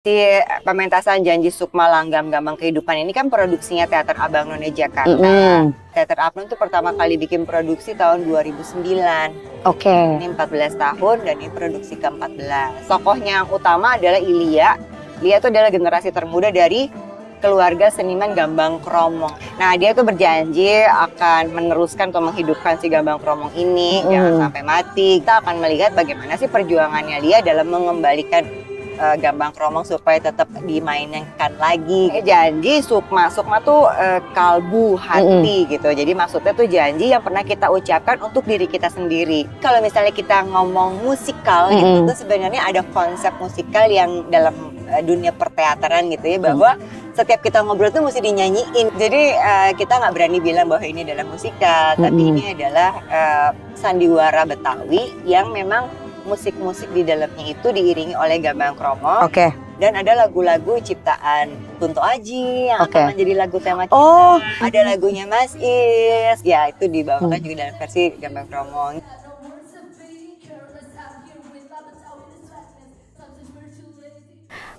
Si pementasan Janji Sukma Langgam Gambang Kehidupan ini kan produksinya Teater Abang None Jakarta. Teater Abang itu pertama kali bikin produksi tahun 2009. Ini 14 tahun dan ini produksi ke-14. Tokohnya yang utama adalah Ilya. Ilya itu adalah generasi termuda dari keluarga seniman Gambang Kromong. Nah, dia tuh berjanji akan meneruskan atau menghidupkan si Gambang Kromong ini jangan sampai mati. Kita akan melihat bagaimana sih perjuangannya dia dalam mengembalikan Gambang Kromong supaya tetap dimainkan lagi. Janji Sukma tuh kalbu hati gitu. Jadi maksudnya tuh janji yang pernah kita ucapkan untuk diri kita sendiri. Kalau misalnya kita ngomong musikal itu sebenarnya ada konsep musikal yang dalam dunia perteateran gitu ya, bahwa setiap kita ngobrol tuh mesti dinyanyiin. Jadi kita nggak berani bilang bahwa ini adalah musikal, tapi ini adalah sandiwara Betawi yang memang musik-musik di dalamnya itu diiringi oleh Gambang Kromong. Dan ada lagu-lagu ciptaan Kunto Aji yang akan menjadi lagu tema kita. Ada lagunya Mas Is, ya itu dibawakan juga dalam versi Gambang Kromong.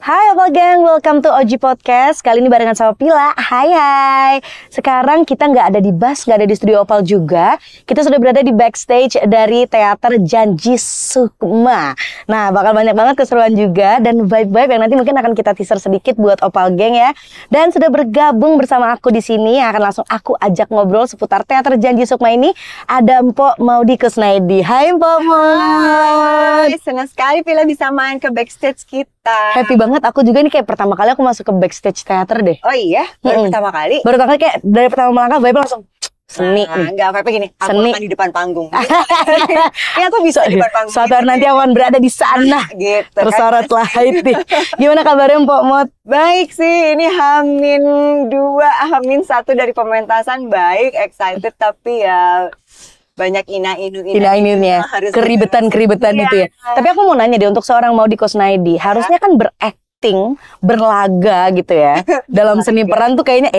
Hai Opal Gang, welcome to OG Podcast. Kali ini barengan sama Pila. Hai. Sekarang kita nggak ada di bus, nggak ada di studio Opal juga. Kita sudah berada di backstage dari Teater Janji Sukma. Nah, bakal banyak banget keseruan juga dan vibe-vibe yang nanti mungkin akan kita teaser sedikit buat Opal Gang ya. Dan sudah bergabung bersama aku di sini yang akan langsung aku ajak ngobrol seputar Teater Janji Sukma ini. Ada Mpok Maudy Kusnaidi. Hai Mpok Maud. Senang sekali Pila bisa main ke backstage kita. Happy banget, aku juga nih kayak pertama kali aku masuk ke backstage teater deh. Oh iya? Baru pertama kali? Baru pertama kali, kayak dari pertama melangkah vibe langsung seni. Enggak, apa-apa gini, aku seni. akan di depan panggung. Ya tuh bisa di depan panggung. Suatu hari nanti akan berada di sana. Gitu tersorot lah itu. Gimana kabarnya Mpok Mot? Baik sih, ini H-2, H-1 dari pementasan. Baik, excited tapi ya banyak ina-inunya, keribetan-keribetan itu ya. Tapi aku mau nanya deh, untuk seorang Maudy Kusnaidi, harusnya kan berakting, berlaga gitu ya. Dalam seni peran tuh kayaknya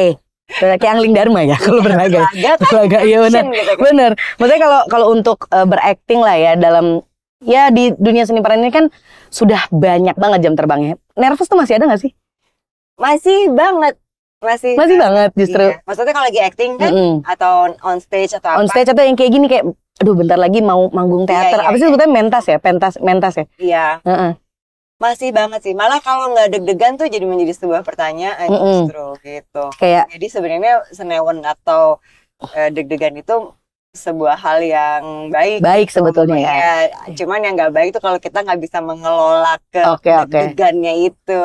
kayak Angling Dharma ya kalau berlaga. Berlaga ya benar. Benar. Maksudnya kalau untuk berakting lah ya dalam ya di dunia seni peran ini kan sudah banyak banget jam terbangnya. Nervous tuh masih ada nggak sih? Masih banget. Masih banget justru. Iya. Maksudnya kalau lagi acting kan atau on stage atau on stage atau yang kayak gini kayak aduh bentar lagi mau manggung teater. Apa sih sebetulnya mentas ya? Mentas ya? Iya. Masih banget sih. Malah kalau nggak deg-degan tuh jadi menjadi sebuah pertanyaan justru gitu. Kayak jadi sebenarnya senewan atau deg-degan itu sebuah hal yang baik sebetulnya ya. Cuman yang nggak baik itu kalau kita nggak bisa mengelola deg-degannya itu.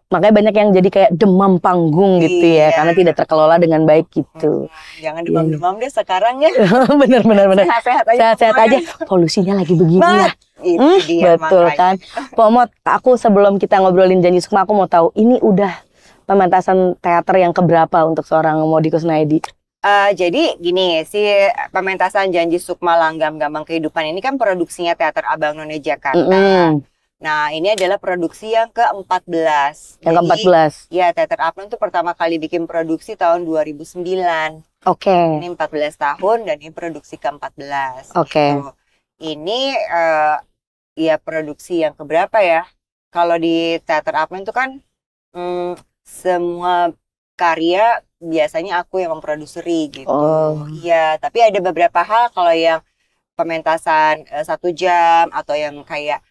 Makanya banyak yang jadi kayak demam panggung gitu ya, karena tidak terkelola dengan baik gitu. Jangan demam-demam deh sekarang ya. bener. Sehat-sehat aja. Polusinya lagi begini ya. Itu dia, betul makanya. Kan. Pok Mot, aku sebelum kita ngobrolin Janji Sukma, aku mau tahu ini udah pementasan teater yang keberapa untuk seorang Maudy Kusnaidi? Jadi gini, si pementasan Janji Sukma Langgam Gambang Kehidupan ini kan produksinya Teater Abang None Jakarta. Nah, ini adalah produksi yang ke-14. Yang ke-14? Ya, Teater Abang itu pertama kali bikin produksi tahun 2009. Ini 14 tahun dan ini produksi ke-14. Gitu. Ini ya produksi yang keberapa ya? Kalau di Teater Abang itu kan semua karya biasanya aku yang memproduseri gitu. Iya, tapi ada beberapa hal kalau yang pementasan 1 jam atau yang kayak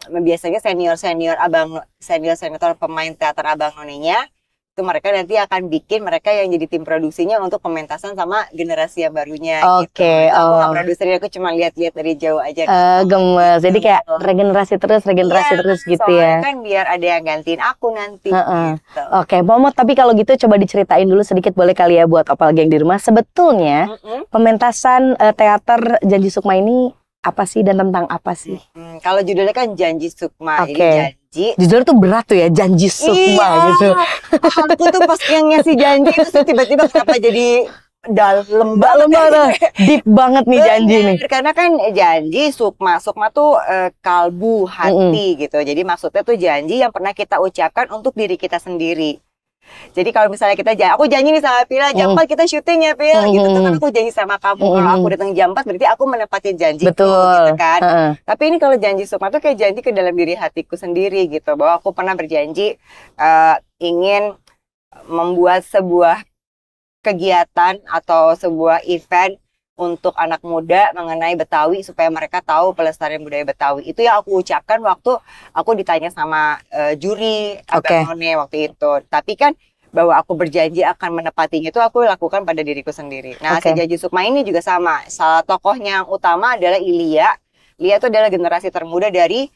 biasanya senior pemain teater Abang Nonenya itu mereka nanti akan bikin mereka yang jadi tim produksinya untuk pementasan sama generasi yang barunya. Gitu. Aku nggak produseri, aku cuma lihat-lihat dari jauh aja. Gemes, jadi kayak regenerasi terus gitu ya. Kan biar ada yang gantiin aku nanti. Gitu. Mpok Mot, tapi kalau gitu coba diceritain dulu sedikit boleh kali ya buat Opal Gang di rumah. Sebetulnya pementasan teater Janji Sukma ini apa sih dan tentang apa sih? Kalau judulnya kan Janji Sukma, ini janji. Judulnya tuh berat tuh ya, Janji Sukma gitu. Aku tuh pas yang ngasih janji itu tiba-tiba kenapa jadi dalam banget, deep banget nih janji nih. Karena kan janji Sukma tuh kalbu hati gitu. Jadi maksudnya tuh janji yang pernah kita ucapkan untuk diri kita sendiri. Jadi kalau misalnya aku janji nih sama Pila, jam 4 kita syuting ya Pil, gitu tuh kan aku janji sama kamu. Kalau aku datang jam 4 berarti aku menepati janji. Betul. Gitu kan. Tapi ini kalau janji Sukma tuh kayak janji ke dalam diri hatiku sendiri gitu, bahwa aku pernah berjanji ingin membuat sebuah kegiatan atau sebuah event untuk anak muda mengenai Betawi supaya mereka tahu pelestarian budaya Betawi. Itu yang aku ucapkan waktu aku ditanya sama juri Abang None waktu itu. Tapi kan bahwa aku berjanji akan menepatinya itu aku lakukan pada diriku sendiri. Nah, si Janji Sukma ini juga sama. Salah tokohnya yang utama adalah Ilia. Ilia itu adalah generasi termuda dari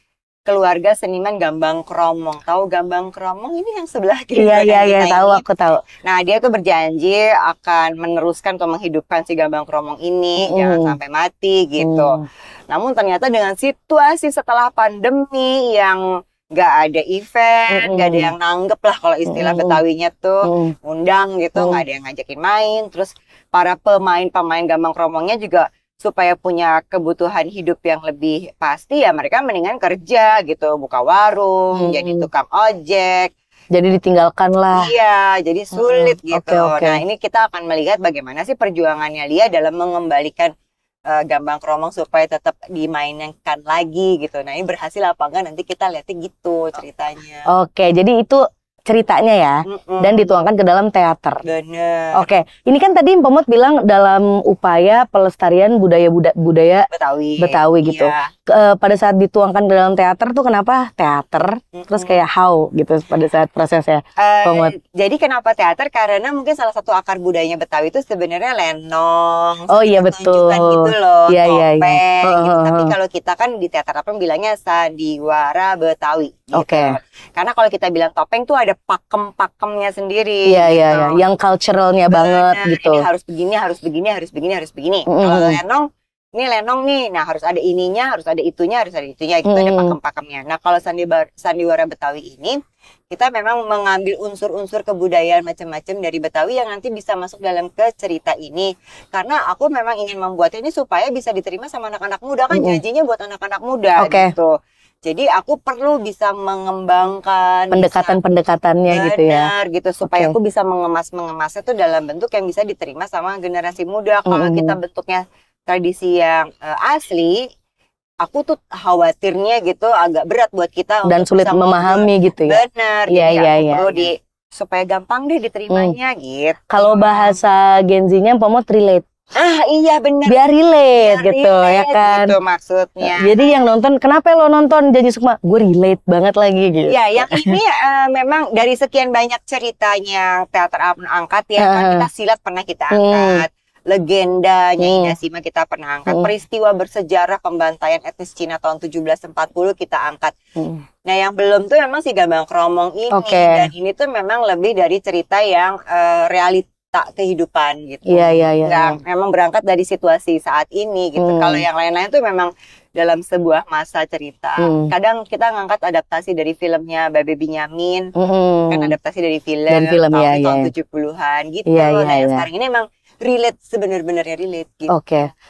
keluarga seniman Gambang Kromong. Tahu Gambang Kromong ini yang sebelah kiri? Iya, tahu, aku tahu. Nah, dia tuh berjanji akan meneruskan atau menghidupkan si Gambang Kromong ini, jangan sampai mati gitu. Namun ternyata dengan situasi setelah pandemi yang nggak ada event, nggak ada yang nanggep lah kalau istilah Betawinya tuh, undang gitu, nggak ada yang ngajakin main. Terus para pemain Gambang Kromongnya juga supaya punya kebutuhan hidup yang lebih pasti ya mereka mendingan kerja gitu, buka warung, jadi tukang ojek. Jadi ditinggalkan lah. Iya, jadi sulit gitu. Nah, ini kita akan melihat bagaimana sih perjuangannya Lia dalam mengembalikan Gambang Kromong supaya tetap dimainkan lagi gitu. Nah, ini berhasil apa enggak nanti kita lihatnya gitu ceritanya. Oke, jadi itu ceritanya ya, dan dituangkan ke dalam teater. Bener. Oke, ini kan tadi Mpomot bilang dalam upaya pelestarian budaya Betawi gitu. Pada saat dituangkan ke dalam teater tuh kenapa teater? Terus kayak how gitu pada saat prosesnya, Mpomot. Jadi kenapa teater? Karena mungkin salah satu akar budayanya Betawi itu sebenarnya lenong. Oh iya betul. Gitu loh, topeng. Gitu. Tapi kalau kita kan di teater apa bilangnya sandiwara Betawi. Gitu. Karena kalau kita bilang topeng tuh ada pakem-pakemnya sendiri. Iya. Yang culturalnya banget gitu. Ini harus begini, harus begini, harus begini, harus begini. Kalau lenong, ini lenong nih. Nah, harus ada ininya, harus ada itunya, harus ada itunya. Gitu ada pakem-pakemnya. Nah, kalau sandiwara Betawi ini, kita memang mengambil unsur-unsur kebudayaan macam-macam dari Betawi yang nanti bisa masuk dalam ke cerita ini. Karena aku memang ingin membuatnya ini supaya bisa diterima sama anak-anak muda. Kan janjinya buat anak-anak muda gitu. Jadi aku perlu bisa mengembangkan pendekatan-pendekatannya gitu ya. Benar gitu supaya aku bisa mengemasnya tuh dalam bentuk yang bisa diterima sama generasi muda. Kalau kita bentuknya tradisi yang asli, aku tuh khawatirnya gitu agak berat buat kita dan sulit memahami gitu ya. Benar. Jadi perlu supaya gampang deh diterimanya gitu. Kalau bahasa Gen Z-nya Mpomot relate. Iya benar. Biar relate gitu ya kan. Itu maksudnya. Jadi yang nonton, kenapa lo nonton Janji Sukma? Gue relate banget lagi gitu. Ya, yang ini memang dari sekian banyak ceritanya teater angkat ya kan kita silat pernah kita angkat. Legendanya Ida Sima kita pernah angkat. Peristiwa bersejarah pembantaian etnis Cina tahun 1740 kita angkat. Nah, yang belum tuh memang si Gambang Kromong ini. Dan ini tuh memang lebih dari cerita yang realita kehidupan gitu. Yang memang berangkat dari situasi saat ini gitu. Kalau yang lain-lain tuh memang dalam sebuah masa cerita. Kadang kita ngangkat adaptasi dari filmnya Babe Binyamin. Kan adaptasi dari film tahun 70-an gitu. Nah, yang sekarang ini memang relate, sebenarnya relate gitu.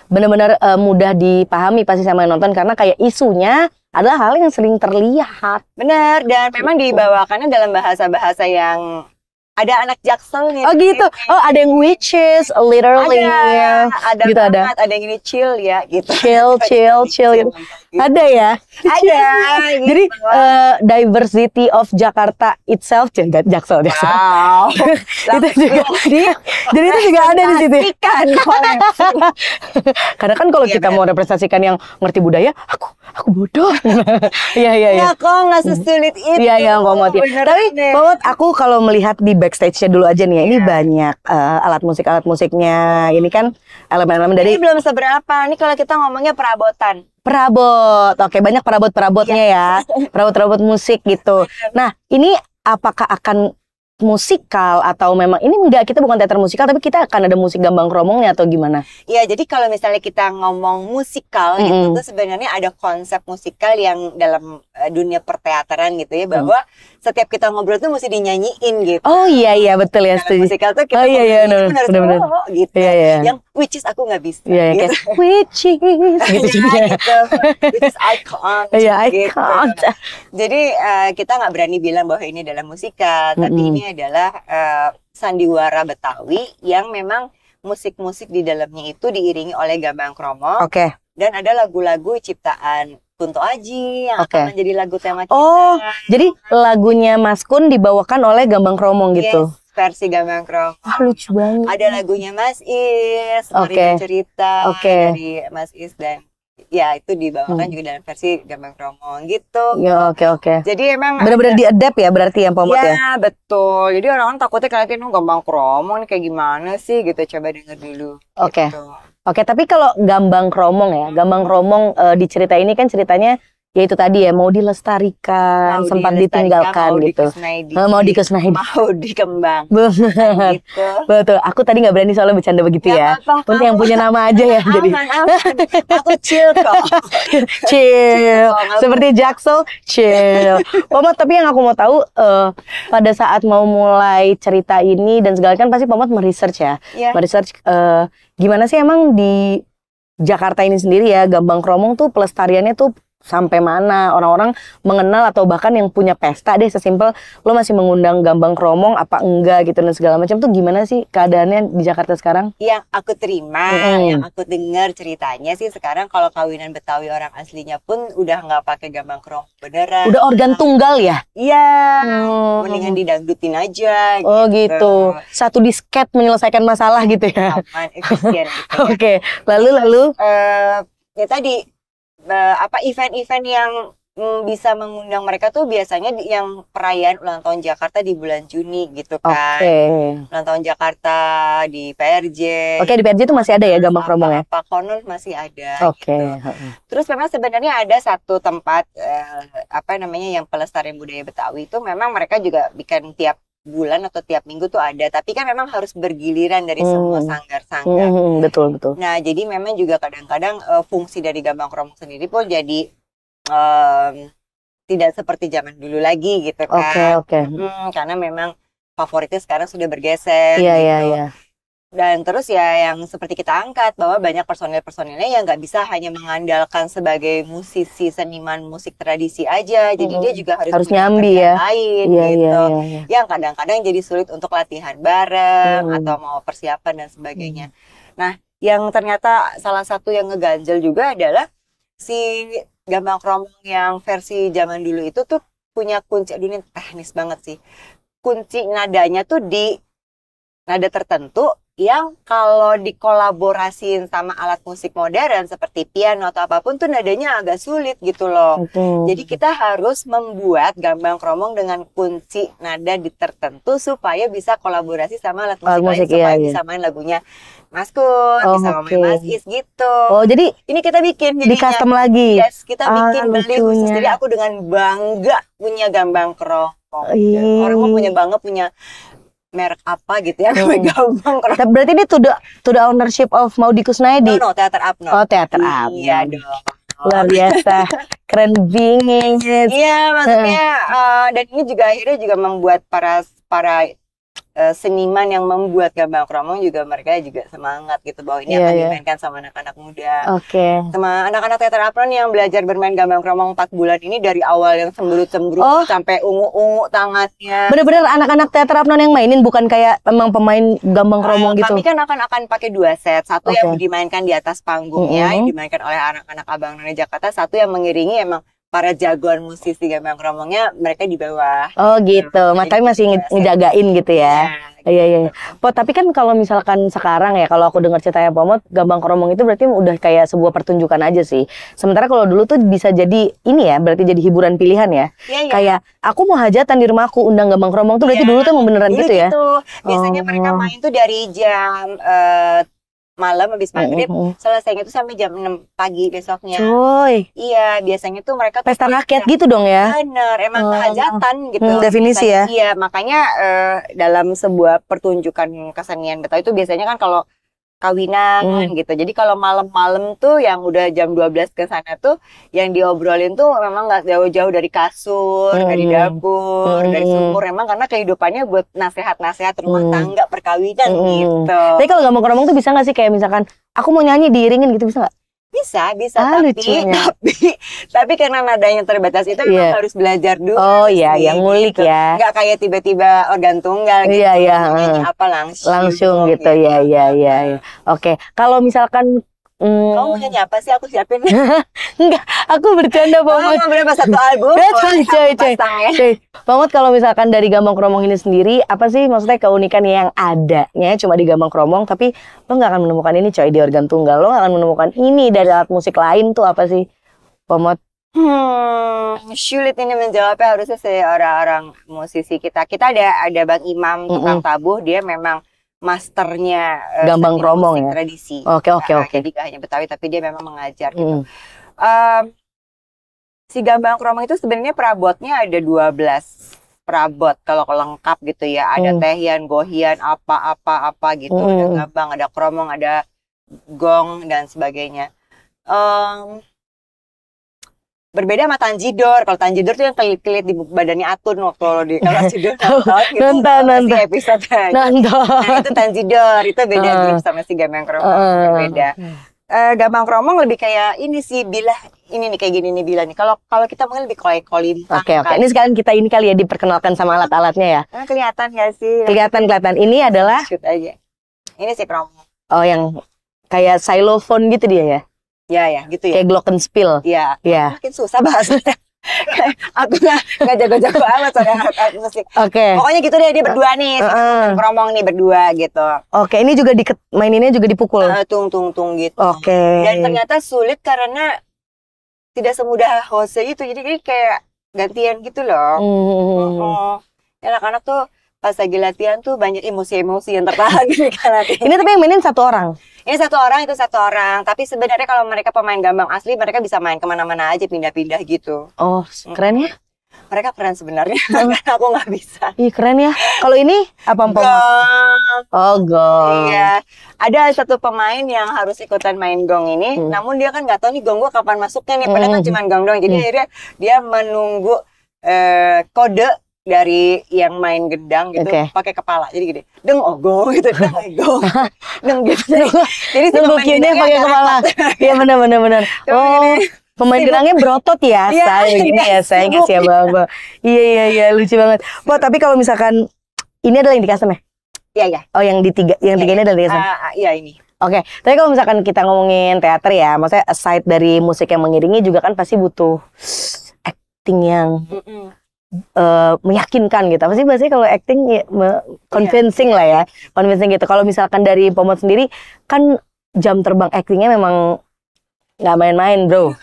Benar-benar mudah dipahami pasti sama yang nonton karena kayak isunya adalah hal yang sering terlihat. Benar, dan memang dibawakannya dalam bahasa-bahasa yang ada anak jakselnya. Oh gitu. Oh, ada yang witches, literally. Ada gitu, banget. Ada yang ini chill ya gitu. Chill gitu. Ada ya? Ada. Jadi diversity of Jakarta itself, Jaksel. Wow. Itu juga. Jadi itu juga ada di situ. Karena kan kalau kita mau representasikan yang ngerti budaya, aku bodoh. Iya. Ya kok nggak sesulit itu. Iya, Mpomot. Tapi Mpomot, aku kalau melihat di backstage-nya dulu aja nih ya, ini banyak alat musiknya. Ini kan elemen-elemen dari. Ini belum seberapa. Ini kalau kita ngomongnya perabotan. Perabot, banyak perabot-perabotnya ya, perabot-perabot musik gitu. Nah, ini apakah akan musikal atau memang ini enggak, kita bukan teater musikal tapi kita akan ada musik Gambang Kromongnya atau gimana? Ya, jadi kalau misalnya kita ngomong musikal itu sebenarnya ada konsep musikal yang dalam dunia perteateran gitu ya, bahwa setiap kita ngobrol tuh mesti dinyanyiin gitu. Oh iya betul ya, setuju. Musikal tuh kita benar gitu. Yang which is aku nggak bisa. Iya, gitu. kayak which is gitu jadinya. Gitu. Which is I can't. Iya, I gitu. can't. Jadi kita nggak berani bilang bahwa ini adalah musika, tapi ini adalah sandiwara Betawi yang memang musik-musik di dalamnya itu diiringi oleh gambang kromong. Oke. Dan ada lagu-lagu ciptaan Kunto Aji yang akan menjadi lagu tema kita. Oh, jadi lagunya Mas Kun dibawakan oleh gambang kromong gitu. Yes, versi gambang kromong. Wah, lucu banget. Ada lagunya Mas Is, Mari Cerita dari Mas Is, dan ya itu dibawakan juga dalam versi gambang kromong gitu. Ya, oke. Jadi emang benar-benar diadapt ya berarti yang Pomot ya? Ya, betul. Jadi orang-orang takutnya kalian gambang kromong nih kayak gimana sih gitu. Coba denger dulu. Oke. Gitu. Oke, tapi kalau gambang kromong ya, gambang kromong di cerita ini kan ceritanya ya itu tadi ya, mau dilestarikan, sempat ditinggalkan mau gitu. Mau dikesnaidi. Mau dikembang. Benar. Gitu. Betul. Aku tadi nggak berani soalnya bercanda begitu ya. Untuk yang punya nama aja ya. Jadi aman. Aku chill kok. Chill. Seperti Jaksel, chill. Pomot, tapi yang aku mau tahu pada saat mau mulai cerita ini dan segala kan pasti Pomot meresearch ya. Meresearch gimana sih emang di Jakarta ini sendiri ya, gambang kromong tuh pelestariannya tuh sampai mana, orang-orang mengenal atau bahkan yang punya pesta deh sesimpel lo masih mengundang gambang kromong apa enggak gitu dan segala macam tuh gimana sih keadaannya di Jakarta sekarang? Yang aku terima, yang aku dengar ceritanya sih sekarang kalau kawinan Betawi orang aslinya pun udah nggak pakai gambang kromong beneran. Udah organ tunggal ya? Iya, mendingan didangdutin aja. Oh gitu. Satu disket menyelesaikan masalah gitu ya? Aman, efisien gitu. Ya. Oke, lalu? Ya tadi event-event yang bisa mengundang mereka tuh biasanya yang perayaan ulang tahun Jakarta di bulan Juni gitu kan. Ulang tahun Jakarta di PRJ. Oke, di PRJ itu masih ada ya gambang kromong ya? Pak Konul masih ada. Oke. Gitu. Terus memang sebenarnya ada satu tempat yang pelestarian budaya Betawi itu memang mereka juga bikin tiap bulan atau tiap minggu tuh ada, tapi kan memang harus bergiliran dari semua sanggar-sanggar. Betul. Nah, jadi memang juga kadang-kadang fungsi dari gambang kromong sendiri pun jadi tidak seperti zaman dulu lagi gitu kan. Oke. Karena memang favoritnya sekarang sudah bergeser. Iya. Dan terus ya yang seperti kita angkat bahwa banyak personil-personilnya yang nggak bisa hanya mengandalkan sebagai musisi seniman musik tradisi aja, jadi dia juga harus nyambi ya lain gitu. Yang kadang-kadang jadi sulit untuk latihan bareng atau mau persiapan dan sebagainya. Nah, yang ternyata salah satu yang ngeganjel juga adalah si gambang kromong yang versi zaman dulu itu tuh punya kunci, aduh ini teknis banget sih. Kunci nadanya tuh di nada tertentu yang kalau dikolaborasiin sama alat musik modern seperti piano atau apapun tuh nadanya agak sulit gitu loh. Jadi kita harus membuat gambang kromong dengan kunci nada di tertentu supaya bisa kolaborasi sama alat musik lain supaya bisa main lagunya Mas Kun, bisa main Mas Is gitu. Oh, jadi ini kita bikin di custom lagi. Yes, kita bikin beli khusus. Jadi aku dengan bangga punya gambang kromong. Orang mau punya bangga punya merek apa gitu ya, gambang kromong. Berarti ini to the ownership of Maudy Kusnaidi? No, Theater Up. Oh, Theater Up. Iya dong. Luar biasa. Keren bingit. Iya, maksudnya dan ini juga akhirnya juga membuat para seniman yang membuat gambang kromong juga mereka juga semangat gitu bahwa ini akan dimainkan sama anak-anak muda. Sama anak-anak teater apron yang belajar bermain gambang kromong 4 bulan ini dari awal yang cemberut-cemberut sampai ungu-ungu tangannya. Bener-bener anak-anak teater apron yang mainin, bukan kayak emang pemain gambang kromong gitu. Kami kan akan pakai 2 set. Satu yang dimainkan di atas panggungnya, yang dimainkan oleh anak-anak Abang None Jakarta. Satu yang mengiringi emang para jagoan musisi gambang kromongnya, mereka di bawah. Oh gitu, makanya masih ngejagain gitu ya. Iya. Tapi kan kalau misalkan sekarang ya, kalau aku dengar ceritanya Pomot, gambang kromong itu berarti udah kayak sebuah pertunjukan aja sih. Sementara kalau dulu tuh bisa jadi ini ya, berarti jadi hiburan pilihan ya. Kayak aku mau hajatan di rumahku undang gambang kromong tuh berarti dulu tuh emang beneran gitu ya. Biasanya mereka main tuh dari jam malam habis maghrib, selesainya tuh sampai jam 6 pagi besoknya. Iya, biasanya tuh mereka pesta rakyat gitu dong ya. Bener, emang hajatan gitu. Definisi ya. Iya, makanya dalam sebuah pertunjukan kesenian Betawi itu biasanya kan kalau perkawinan gitu. Jadi kalau malam-malam tuh yang udah jam 12 ke sana tuh yang diobrolin tuh memang nggak jauh-jauh dari kasur, dari dapur, dari sumur. Memang karena kehidupannya buat nasihat-nasihat rumah tangga, perkawinan gitu. Tapi kalau ngomong-ngomong tuh bisa nggak sih kayak misalkan aku mau nyanyi diiringin gitu, bisa nggak? Bisa, tapi karena nadanya terbatas itu memang harus belajar dulu. Oh iya, yang ngulik gitu. ya. Nggak kayak tiba-tiba organ tunggal gitu. Iya. Apa langsung gitu. Iya. Oke, kalau misalkan kamu mau nyanyi apa sih? Aku siapin. Enggak, aku bercanda Pomot. Berapa satu album? Coy. Pomot, kalau misalkan dari Gambang Kromong ini sendiri, apa sih maksudnya keunikan yang adanya cuma di Gambang Kromong, tapi lo nggak akan menemukan ini coy di organ tunggal, lo nggak akan menemukan ini dari alat musik lain tuh apa sih, Pomot? Sulit ini menjawabnya, harusnya seorang musisi kita ada Bang Imam tukang tabuh, dia memang masternya Gambang Kromong ya, tradisi. Oke. Jadi gak hanya Betawi tapi dia memang mengajar gitu. Si Gambang Kromong itu sebenarnya perabotnya ada 12 perabot kalau lengkap gitu ya. Ada tehian, gohian, apa gitu. Ada gambang, ada kromong, ada gong dan sebagainya. Berbeda sama tanjidor. Kalau tanjidor tuh yang kelip-kelip di badannya Atun waktu lo di kalau tanjidor nonton episode. Nah, itu tanjidor, itu beda grup sama si Gambang Kromong, berbeda. Gambang Kromong lebih kayak ini sih, bilah ini nih kayak gini nih bilah nih. Kalau kita mungkin lebih kolintang. Oke. Ini sekarang kita ini kali ya diperkenalkan sama alat-alatnya ya. Kelihatan ya sih? Kelihatan. Ini adalah shoot aja. Ini si Kromong. Oh, yang kayak xylophone gitu dia ya? Ya, gitu ya. Kayak glockenspiel. Iya. Makin susah bahasanya. Aku nggak jago-jago amat soal alat musik. Oke. Pokoknya gitu deh, dia berdua nih, Kromong nih berdua gitu. Oke, ini juga maininnya juga dipukul. Tung gitu. Oke. Dan ternyata sulit karena tidak semudah Jose itu, jadi kayak gantian gitu loh. Anak-anak tuh pas lagi latihan tuh banyak emosi-emosi yang tertahan gitu kan. Ini tapi yang mainin satu orang. Ini satu orang, itu satu orang. Tapi sebenarnya kalau mereka pemain gambang asli, mereka bisa main kemana-mana aja, pindah-pindah gitu. Oh, keren ya? Mereka keren sebenarnya, karena aku nggak bisa. Ih, keren ya. Kalau ini apa Pomot? Gong. Iya. Ada satu pemain yang harus ikutan main gong ini, namun dia kan nggak tahu nih gong gua kapan masuknya nih. Padahal kan cuma gong doang. Jadi akhirnya dia menunggu kode dari yang main gendang gitu, pakai kepala, jadi gini, deng gong gitu, deng gitu. Jadi nungguinnya pakai kepala. Iya benar. Oh, pemain gendangnya berotot ya, saya gini ya, saya nggak siap apa. Iya, lucu banget. Wah, tapi kalau misalkan ini adalah yang di custom ya? Iya. Oh, yang tiga ini adalah di custom. Iya ini. Oke, tapi kalau misalkan kita ngomongin teater ya, maksudnya aside dari musik yang mengiringi juga kan pasti butuh acting yang meyakinkan gitu. Apa sih bahasanya kalau acting ya, convincing lah ya, convincing gitu. Kalau misalkan dari Pomot sendiri kan jam terbang actingnya memang nggak main-main bro.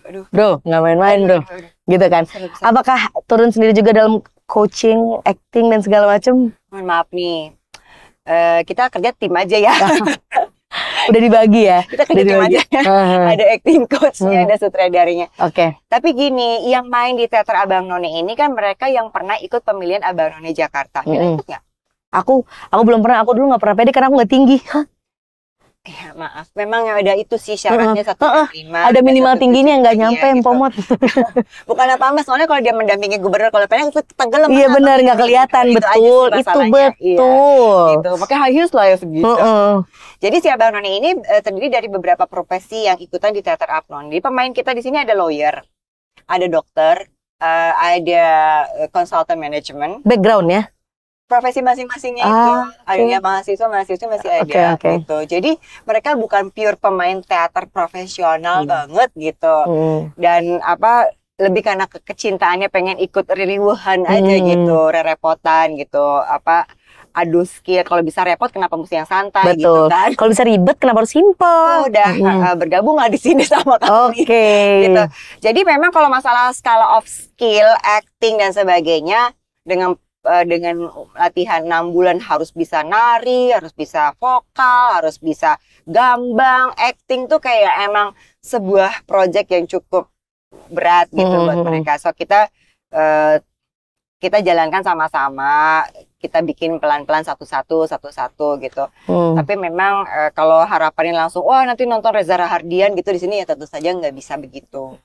Aduh. Bro nggak main-main bro, gitu kan. Apakah turun sendiri juga dalam coaching, acting dan segala macam? Mohon maaf nih, kita kerja tim aja ya. Udah dibagi ya? Kita kerja tim aja. Ada acting coachnya, ada sutradarinya. Oke. Tapi gini, yang main di teater Abang None ini kan mereka yang pernah ikut pemilihan Abang None Jakarta. Ikut nggak? Aku belum pernah. Aku dulu nggak pernah pede karena aku nggak tinggi. Ya maaf, memang ada itu sih syaratnya 1,5. Ada minimal tingginya nggak nyampe gitu. Pomot. Bukan apa-apa, soalnya kalau dia mendampingi gubernur, kalau pengen itu tenggelam. Iya benar, nggak kelihatan. Betul, itu betul. Gitu. Makanya high heels lah ya segitu. Jadi si Abang None ini terdiri dari beberapa profesi yang ikutan di teater Abnon. Jadi pemain kita di sini ada lawyer, ada dokter, ada consultant management. Background ya? Profesi masing-masingnya itu ada ya, mahasiswa masih ada gitu. Jadi mereka bukan pure pemain teater profesional banget gitu. Dan lebih karena kecintaannya pengen ikut ririwuhan aja gitu, repotan gitu, adu skill. Kalau bisa repot kenapa mesti yang santai gitu kan. Kalau bisa ribet kenapa harus simple. Udah bergabung lah di sini sama kami. Gitu. Jadi memang kalau masalah skala of skill, acting dan sebagainya, dengan latihan 6 bulan harus bisa nari, harus bisa vokal, harus bisa gambang, acting tuh kayak emang sebuah project yang cukup berat gitu buat mereka. So kita jalankan sama-sama. kita bikin pelan-pelan satu-satu gitu. Tapi memang kalau harapannya langsung wah nanti nonton Reza Rahardian gitu di sini ya tentu saja nggak bisa begitu.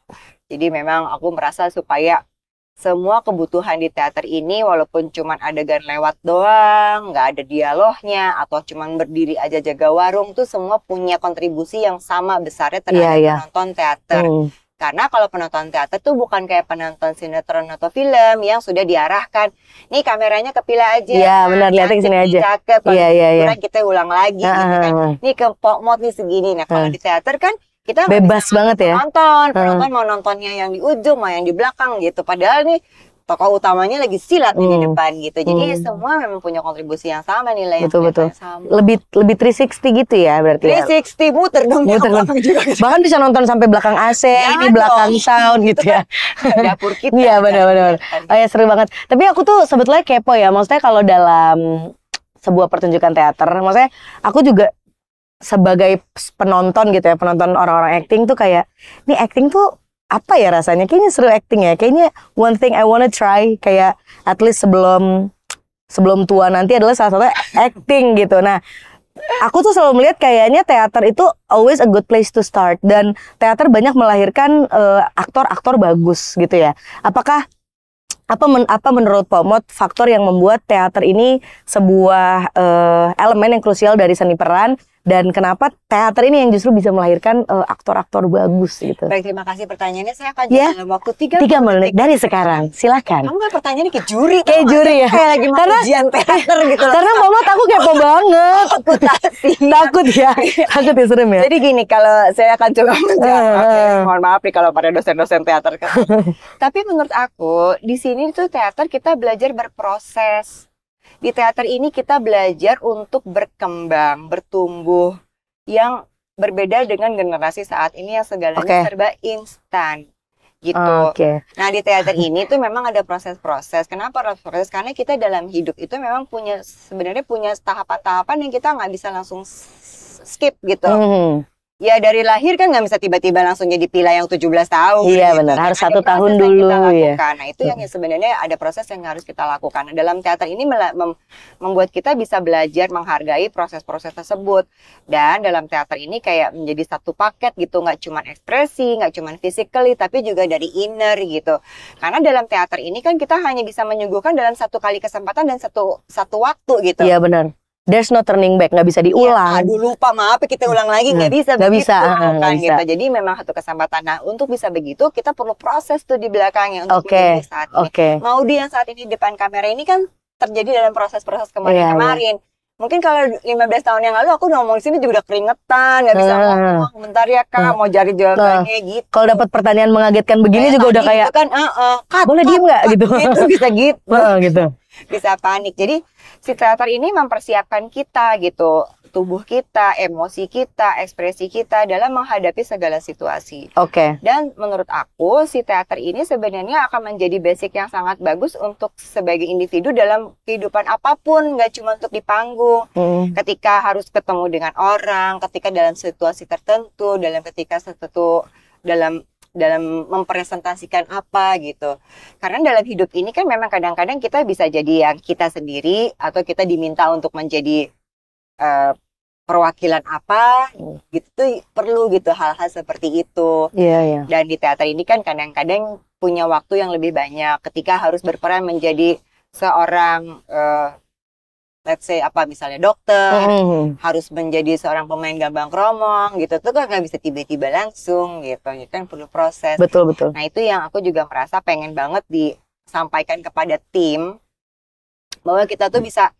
Jadi memang aku merasa supaya semua kebutuhan di teater ini walaupun cuman adegan lewat doang, nggak ada dialognya atau cuman berdiri aja jaga warung tuh semua punya kontribusi yang sama besarnya terhadap penonton teater. Karena kalau penonton teater tuh bukan kayak penonton sinetron atau film yang sudah diarahkan. Nih kameranya ke Pila aja. Iya benar, lihatnya kesini aja. Cakep, kurang kita ulang lagi gitu kan. Nih ke Pokmot nih segini. Nah kalau di teater kan kita bebas banget ya. Penonton mau nontonnya yang di ujung, mau yang di belakang gitu. Padahal nih tokoh utamanya lagi silat di depan gitu. Jadi semua memang punya kontribusi yang sama, nilai betul. yang sama. Lebih 360 gitu ya berarti. 360 muter dong. Bahkan bisa nonton sampai belakang AC, ini belakang sound gitu ya. Dapur kita. Iya benar. Oh ya seru banget. Tapi aku tuh sebetulnya kepo ya. Maksudnya kalau dalam sebuah pertunjukan teater, maksudnya aku juga sebagai penonton gitu ya, penonton orang-orang acting tuh kayak, nih acting tuh apa ya rasanya? Kayaknya seru acting ya. Kayaknya one thing I wanna try kayak at least sebelum tua nanti adalah salah satu acting gitu. Nah, aku tuh selalu melihat kayaknya teater itu always a good place to start dan teater banyak melahirkan aktor-aktor bagus gitu ya. Apakah apa menurut Pokmot faktor yang membuat teater ini sebuah elemen yang krusial dari seni peran? Dan kenapa teater ini yang justru bisa melahirkan aktor-aktor bagus gitu? Baik, terima kasih pertanyaannya. Saya akan jawab dalam waktu 3 menit dari sekarang. Silakan. Kamu kan pertanyaannya kayak juri. Kayak juri ya. Kayak lagi mau ujian teater gitu. Karena Pokmot aku kepo banget. Takut ya. Takut ya, serem ya. Jadi gini, kalau saya akan coba menjawab. Mohon maaf nih kalau pada dosen-dosen teater. Tapi menurut aku di sini tuh teater kita belajar berproses. Di teater ini kita belajar untuk berkembang, bertumbuh, yang berbeda dengan generasi saat ini yang segalanya serba instan, gitu. Nah di teater ini tuh memang ada proses-proses. Kenapa proses? Karena kita dalam hidup itu memang sebenarnya punya tahapan-tahapan yang kita nggak bisa langsung skip gitu. Ya dari lahir kan nggak bisa tiba-tiba langsung jadi Pila yang 17 tahun. Iya gitu. Benar, harus 1 tahun dulu ya. Nah itu yang sebenarnya ada proses yang harus kita lakukan. Nah, dalam teater ini membuat kita bisa belajar menghargai proses-proses tersebut. Dan dalam teater ini kayak menjadi satu paket gitu, nggak cuma ekspresi, nggak cuma physically, tapi juga dari inner gitu. Karena dalam teater ini kan kita hanya bisa menyuguhkan dalam 1 kali kesempatan dan satu waktu gitu. Iya benar. There's no turning back, nggak bisa diulang. Aduh lupa, maaf kita ulang lagi, nggak bisa. Nggak bisa. Gitu. Jadi memang 1 kesempatan. Nah untuk bisa begitu kita perlu proses tuh di belakangnya untuk menjadi saat ini. Mau di yang saat ini depan kamera ini kan terjadi dalam proses-proses kemarin-kemarin. Mungkin kalau 15 tahun yang lalu aku ngomong di sini juga udah keringetan, nggak bisa ngomong. Bentar ya kak, mau cari jawabannya gitu. Kalau dapat pertanyaan mengagetkan begini juga udah kayak, kan, boleh diem nggak gitu? Gitu bisa gitu. Gitu. Bisa panik. Jadi si teater ini mempersiapkan kita gitu, tubuh kita, emosi kita, ekspresi kita dalam menghadapi segala situasi. Dan menurut aku si teater ini sebenarnya akan menjadi basic yang sangat bagus untuk sebagai individu dalam kehidupan apapun, nggak cuma untuk di panggung. Ketika harus ketemu dengan orang, ketika dalam situasi tertentu, dalam mempresentasikan apa gitu. Karena dalam hidup ini kan memang kadang-kadang kita bisa jadi yang kita sendiri atau kita diminta untuk menjadi perwakilan apa gitu tuh perlu gitu hal-hal seperti itu. Dan di teater ini kan kadang-kadang punya waktu yang lebih banyak ketika harus berperan menjadi seorang let's say misalnya dokter, harus menjadi seorang pemain gambang kromong gitu, tuh kan nggak bisa tiba-tiba langsung gitu, kan perlu proses. Betul. Nah itu yang aku juga merasa pengen banget disampaikan kepada tim, bahwa kita tuh bisa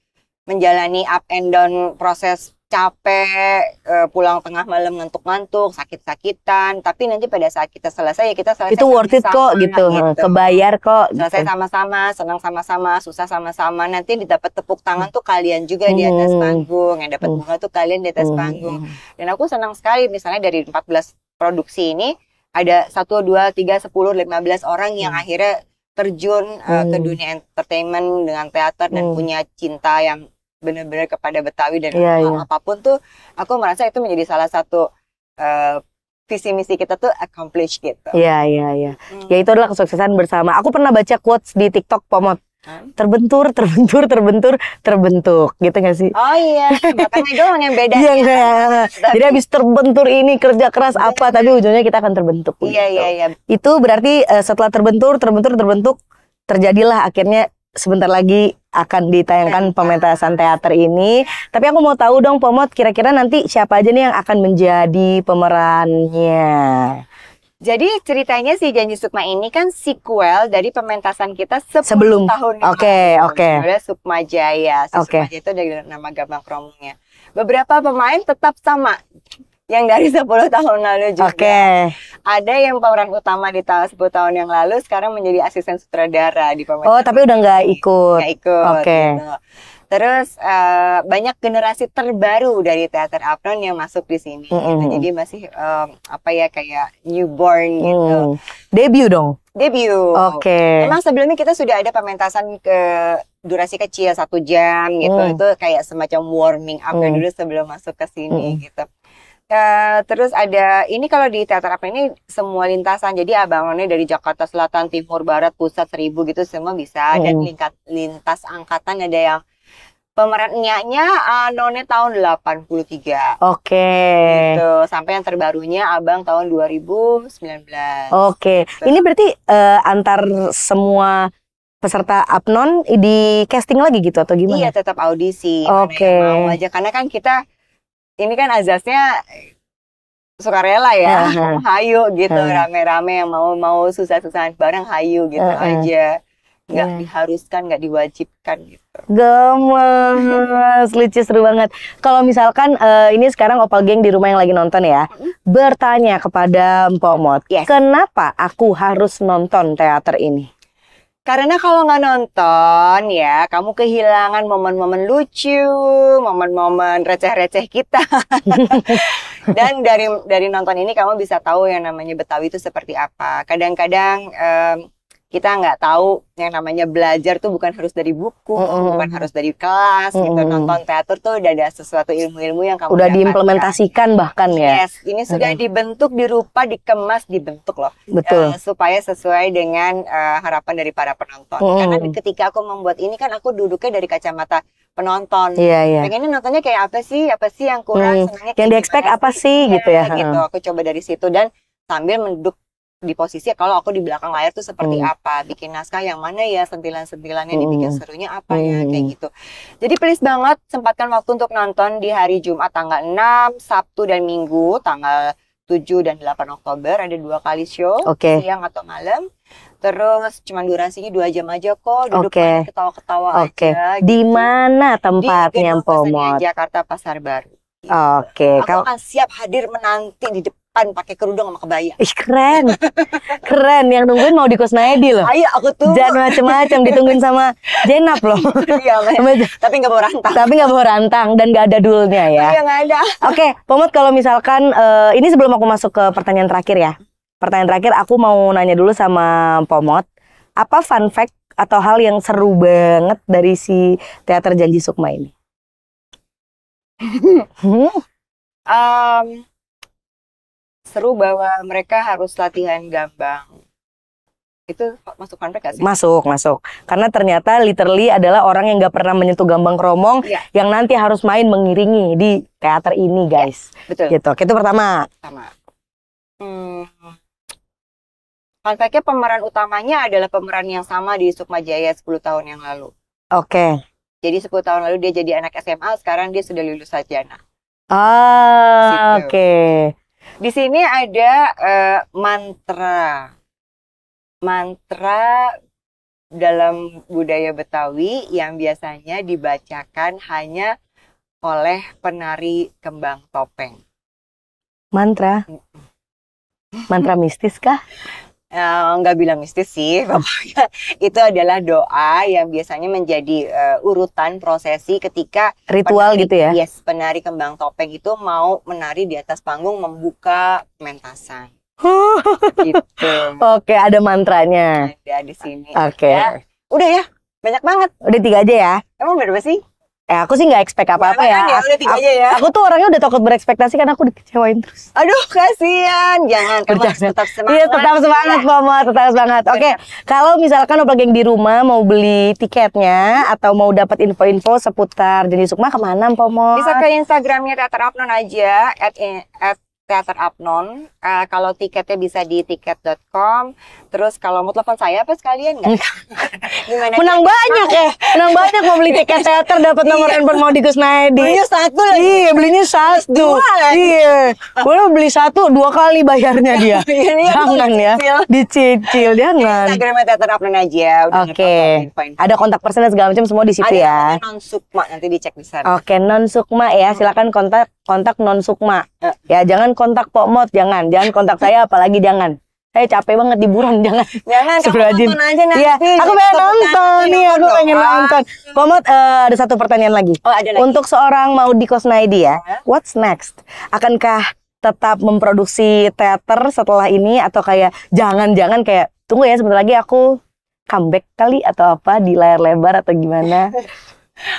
menjalani up and down proses capek, pulang tengah malam ngantuk-ngantuk, sakit-sakitan, tapi nanti pada saat kita selesai ya kita selesai itu worth it kok gitu, kebayar kok selesai sama-sama, senang sama-sama, susah sama-sama, nanti didapat tepuk tangan tuh kalian juga di atas panggung, yang dapat bunga tuh kalian di atas panggung. Dan aku senang sekali misalnya dari 14 produksi ini ada 1, 2, 3, 10, 15 orang yang akhirnya terjun ke dunia entertainment dengan teater dan punya cinta yang benar-benar kepada Betawi dan apapun tuh, aku merasa itu menjadi salah satu visi misi kita tuh accomplish gitu. Iya. Ya itu adalah kesuksesan bersama. Aku pernah baca quotes di TikTok Pokmot. terbentuk gitu gak sih? Oh iya, makanya doang yang beda. Iya enggak. Jadi habis terbentur ini kerja keras apa, tapi ujungnya kita akan terbentuk. Iya, gitu. iya. Itu berarti setelah terbentur, terjadilah akhirnya sebentar lagi akan ditayangkan pementasan teater ini. Tapi aku mau tahu dong, Pomot, kira-kira nanti siapa aja nih yang akan menjadi pemerannya? Jadi ceritanya si Janji Sukma ini kan sequel dari pementasan kita 10 Sebelum tahun Oke. Judulnya Sukma Jaya. Sukma Jaya itu dari nama Gambang Kromongnya. Beberapa pemain tetap sama yang dari 10 tahun lalu juga. Ada yang pemeran utama di tahun 10 tahun yang lalu sekarang menjadi asisten sutradara di pementasan. Oh, tapi udah nggak ikut. Nggak ikut. Gitu. Terus banyak generasi terbaru dari teater Apnon yang masuk di sini. Gitu. Jadi masih kayak newborn gitu. Debut dong. Debut. Emang sebelumnya kita sudah ada pementasan ke durasi kecil 1 jam gitu. Itu kayak semacam warming up dulu sebelum masuk ke sini gitu. Terus ada ini kalau di teater Apnon ini semua lintasan. Jadi abangannya dari Jakarta Selatan, Timur, Barat, Pusat, 1000 gitu semua bisa. Dan lintas angkatan ada yang pemeran nya None tahun 83. Gitu. Sampai yang terbarunya Abang tahun 2019. Gitu. Ini berarti antar semua peserta Apnon di casting lagi gitu atau gimana? Iya, tetap audisi. Mana yang mau aja. Karena kan kita ini kan azasnya sukarela ya. Hayu gitu, rame-rame yang mau susah-susahan bareng hayu gitu aja. Nggak diharuskan, nggak diwajibkan gitu. Gemes, lucu, seru banget. Kalau misalkan ini sekarang Opal Geng di rumah yang lagi nonton ya, bertanya kepada Mpok Mot, kenapa aku harus nonton teater ini? Karena kalau nggak nonton ya, kamu kehilangan momen-momen lucu, momen-momen receh-receh kita. Dan dari nonton ini kamu bisa tahu yang namanya Betawi itu seperti apa. Kadang-kadang kita nggak tahu yang namanya belajar tuh bukan harus dari buku, bukan harus dari kelas gitu. Nonton teater tuh udah ada sesuatu ilmu-ilmu yang kamu udah diimplementasikan bahkan ya. Yes, ini sudah dibentuk, dirupa, dikemas, dibentuk loh. Betul. Supaya sesuai dengan harapan dari para penonton. Karena ketika aku membuat ini kan aku duduknya dari kacamata penonton. Pengennya nontonnya kayak apa sih yang kurang, yang di-expect apa sih gitu ya. Gitu. Aku coba dari situ dan sambil menduduk di posisi kalau aku di belakang layar tuh seperti apa, bikin naskah yang mana ya, sentilan-sentilannya dibikin serunya apa ya, kayak gitu. Jadi please banget sempatkan waktu untuk nonton di hari Jumat tanggal 6, Sabtu dan Minggu tanggal 7 dan 8 Oktober ada 2 kali show, siang atau malam. Terus cuma durasinya 2 jam aja kok, duduk ketawa-ketawa aja. Gitu. Di mana tempatnya, Pomot? Jakarta Pasar Baru. Aku akan siap hadir menanti di depan pakai kerudung sama kebaya. Ih, keren. Keren, yang nungguin mau di Kusnaedi loh. Ayo aku tunggu. Jangan macem-macem, ditungguin sama Jenap loh. Iya, tapi nggak bawa rantang. Dan nggak ada dulnya ya. Iya, nggak ada. Oke, Pomot, kalau misalkan ini sebelum aku masuk ke pertanyaan terakhir ya. Pertanyaan terakhir aku mau nanya dulu sama Pomot, apa fun fact atau hal yang seru banget dari si teater Janji Sukma ini? Seru bahwa mereka harus latihan gambang. Itu masuk fun fact gak sih? Masuk. Karena ternyata literally adalah orang yang gak pernah menyentuh Gambang Kromong yang nanti harus main mengiringi di teater ini, guys. Betul. Gitu. Itu pertama. Fun fact-nya pemeran utamanya adalah pemeran yang sama di Sukma Jaya 10 tahun yang lalu. Jadi 10 tahun lalu dia jadi anak SMA, sekarang dia sudah lulus sarjana. Di sini ada mantra dalam budaya Betawi yang biasanya dibacakan hanya oleh penari kembang topeng. Mantra mistis kah? Nggak bilang mistis sih, pokoknya itu adalah doa yang biasanya menjadi urutan prosesi ketika ritual penari, gitu ya? Yes, penari kembang topeng itu mau menari di atas panggung membuka pementasan. Gitu. Ada mantranya. Ada di sini. Ya. Udah ya, banyak banget. Udah 3 aja ya? Emang berapa sih? Aku sih nggak expect apa-apa ya. Udah 3 aja ya. Aku tuh orangnya udah takut berekspektasi karena aku dikecewain terus. Aduh, kasihan. Jangan, kamu harus tetap semangat. Iya, tetap semangat, Pomot, tetap semangat. Oke, kalau misalkan Opal Geng di rumah mau beli tiketnya atau mau dapat info-info seputar Janji Sukma kemana, Pomot? Bisa ke Instagramnya Teater Apnon aja, at Teater Apnon. Kalau tiketnya bisa di tiket.com. Terus kalau mau telepon saya apa sekalian nggak? Gimana? Menang banyak ya, menang banyak mau beli tiket teater dapat nomor handphone mau di Kusnaedi. Belinya 1 lagi. Iya, belinya 1. Iya, boleh beli 1 2 kali bayarnya dia. Jangan ya, dicicil jangan. Instagramnya Teater Apnon aja. Oke. Ada kontak person dan segala macam semua di situ ya. Ada Non Sukma, nanti dicek di sana. Oke, Non Sukma ya, silakan kontak Non Sukma. Ya, jangan kontak Pomot, jangan kontak saya, apalagi jangan. Saya capek banget di buron, jangan. Kamu nonton aja nanti. Iya, aku pengen nonton nih, aku pengen nonton. Pomot, ada satu pertanyaan lagi. Oh, ada lagi. Untuk seorang Maudy Kusnaedi ya, what's next? Akankah tetap memproduksi teater setelah ini atau kayak jangan-jangan kayak tunggu ya sebentar lagi aku comeback kali atau apa di layar lebar atau gimana?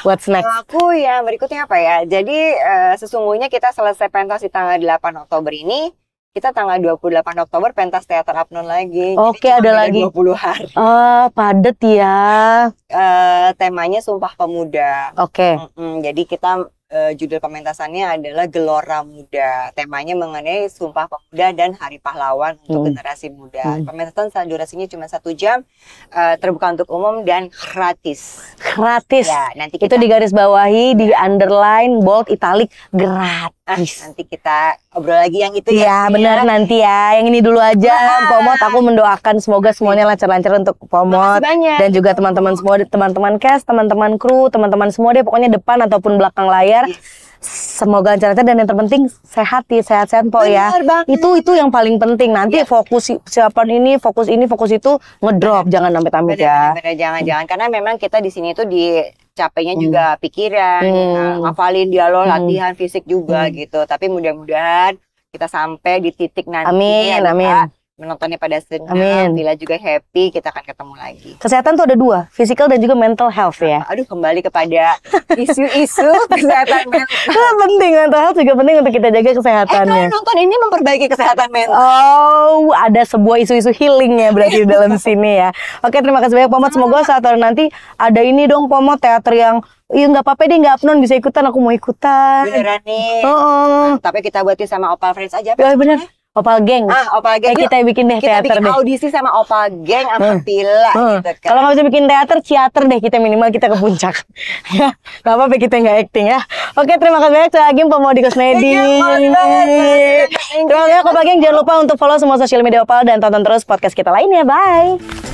What's next? Aku ya berikutnya apa ya? Jadi sesungguhnya kita selesai pentas di tanggal 8 Oktober ini. Kita tanggal 28 Oktober pentas Teater Apnon lagi. Oke, ada lagi 20 hari. Padet ya. Temanya Sumpah Pemuda. Oke. Jadi kita judul pementasannya adalah Gelora Muda. Temanya mengenai Sumpah Pemuda dan Hari Pahlawan untuk generasi muda. Pementasan durasinya cuma 1 jam, terbuka untuk umum dan gratis. Gratis. Ya, nanti kita, itu di garis bawahi, di underline, bold, italic, gratis. Nanti kita obrol lagi yang itu ya. Iya, benar nanti ya. Yang ini dulu aja. Pomot, aku mendoakan semoga semuanya lancar-lancar untuk Pomot dan juga teman-teman semua, teman-teman cast, teman-teman kru, teman-teman semua deh, pokoknya depan ataupun belakang layar. Semoga lancar-lancar dan yang terpenting sehat Po ya. Itu yang paling penting. Nanti fokus siapan ini, fokus itu ngedrop, jangan sampai tamat ya. Jangan karena memang kita di sini tuh capeknya juga pikiran, ngafalin dialog, latihan fisik juga gitu. Tapi mudah-mudahan kita sampai di titik nanti. Amin. Menontonnya pada senang, Bila juga happy, kita akan ketemu lagi. Kesehatan tuh ada 2, physical dan juga mental health ya. Aduh, kembali kepada isu-isu kesehatan mental. Penting, mental health juga penting untuk kita jaga kesehatannya. Kalau nonton ini memperbaiki kesehatan mental. Oh, ada sebuah isu-isu healing ya berarti di dalam sini ya. Oke, terima kasih banyak Pomot. Semoga saat nanti ada ini dong Pomot, teater yang iya nggak apa-apa deh, nggak Apnon bisa ikutan, aku mau ikutan. Beneran nih. Tapi kita buatin sama Opal Friends aja. Oh, bener. Opal Geng. Opal Geng. Kita bikin deh teater deh. Kita bikin audisi sama Opal Geng sama Pila gitu kan. Kalau nggak bisa bikin teater deh, kita minimal kita ke puncak. Ya, nggak apa-apa kita nggak acting ya. Oke, terima kasih banyak lagi Maudy Kusnaedi. Terima kasih Opal Geng. Jangan lupa untuk follow semua sosial media Opal dan tonton terus podcast kita lainnya. Bye.